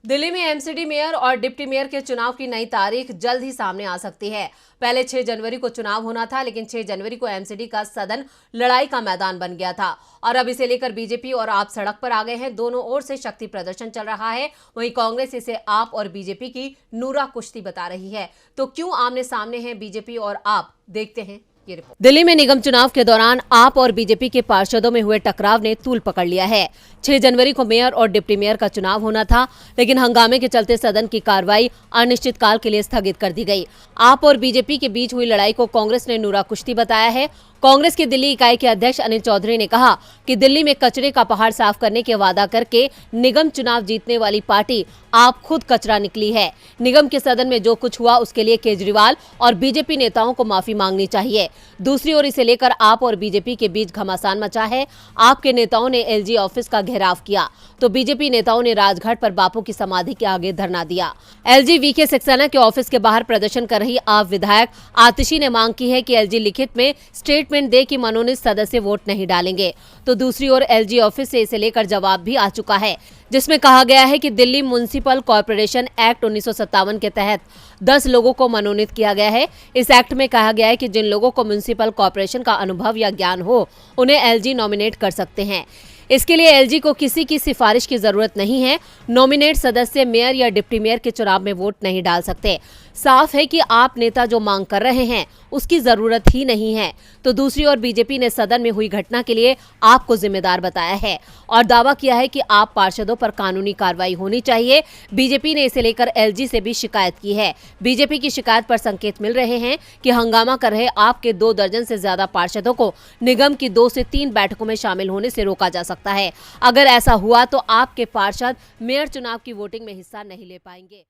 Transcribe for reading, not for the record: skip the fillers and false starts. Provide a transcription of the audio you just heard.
दिल्ली में MCD mayor और deputy mayor के चुनाव की नई तारीख जल्द ही सामने आ सकती है। पहले 6 जनवरी को चुनाव होना था, लेकिन 6 जनवरी को एमसीडी का सदन लड़ाई का मैदान बन गया था और अब इसे लेकर बीजेपी और आप सड़क पर आ गए हैं। दोनों ओर से शक्ति प्रदर्शन चल रहा है। वहीं कांग्रेस इसे आप और बीजेपी की नूरा कुश्ती बता रही है। तो क्यों आमने सामने हैं बीजेपी और आप, देखते हैं ये रिपोर्ट। दिल्ली में निगम चुनाव के दौरान आप और बीजेपी के पार्षदों में हुए टकराव ने तूल पकड़ लिया है। 6 जनवरी को मेयर और डिप्टी मेयर का चुनाव होना था, लेकिन हंगामे के चलते सदन की कार्रवाई अनिश्चितकाल के लिए स्थगित कर दी गई। आप और बीजेपी के बीच हुई लड़ाई को कांग्रेस ने नूरा कुश्ती बताया है। कांग्रेस की दिल्ली इकाई के अध्यक्ष अनिल चौधरी ने कहा कि दिल्ली में कचरे का पहाड़ साफ करने के वादा करके निगम चुनाव जीतने वाली पार्टी आप खुद कचरा निकली है। निगम के सदन में जो कुछ हुआ उसके लिए केजरीवाल और बीजेपी नेताओं को माफी मांगनी चाहिए। दूसरी ओर इसे लेकर आप और बीजेपी के बीच घमासान मचा है। आपके नेताओं ने एलजी ऑफिस का घेराव किया तो बीजेपी नेताओं ने राजघाट पर बापू की समाधि के आगे धरना दिया। एलजी वीके सक्सेना के ऑफिस के बाहर प्रदर्शन कर रही आप विधायक आतिशी ने मांग की है कि एलजी लिखित में स्टेटमेंट दे कि मनोनीत सदस्य वोट नहीं डालेंगे। तो दूसरी ओर एलजी ऑफिस से इसे लेकर जवाब भी आ चुका है, जिसमें कहा गया है कि दिल्ली म्युनिसिपल कॉर्पोरेशन एक्ट 1957 के तहत 10 लोगों को मनोनीत किया गया है। इस एक्ट में कहा गया है कि जिन लोगों को म्युनिसिपल कॉर्पोरेशन का अनुभव या ज्ञान हो उन्हें एलजी नॉमिनेट कर सकते हैं। इसके लिए एलजी को किसी की सिफारिश की जरूरत नहीं है। नॉमिनेट सदस्य मेयर या डिप्टी मेयर के चुनाव में वोट नहीं डाल सकते। साफ है कि आप नेता जो मांग कर रहे हैं उसकी जरूरत ही नहीं है। तो दूसरी ओर बीजेपी ने सदन में हुई घटना के लिए आपको जिम्मेदार बताया है और दावा किया है कि आप पार्षदों पर कानूनी कार्रवाई होनी चाहिए। बीजेपी ने इसे लेकर एलजी से भी शिकायत की है। बीजेपी की शिकायत पर संकेत मिल रहे हैं कि हंगामा कर रहे आपके 2 दर्जन से ज्यादा पार्षदों को निगम की 2 से 3 बैठकों में शामिल होने से रोका जा सकता है। अगर ऐसा हुआ तो आपके पार्षद मेयर चुनाव की वोटिंग में हिस्सा नहीं ले पाएंगे।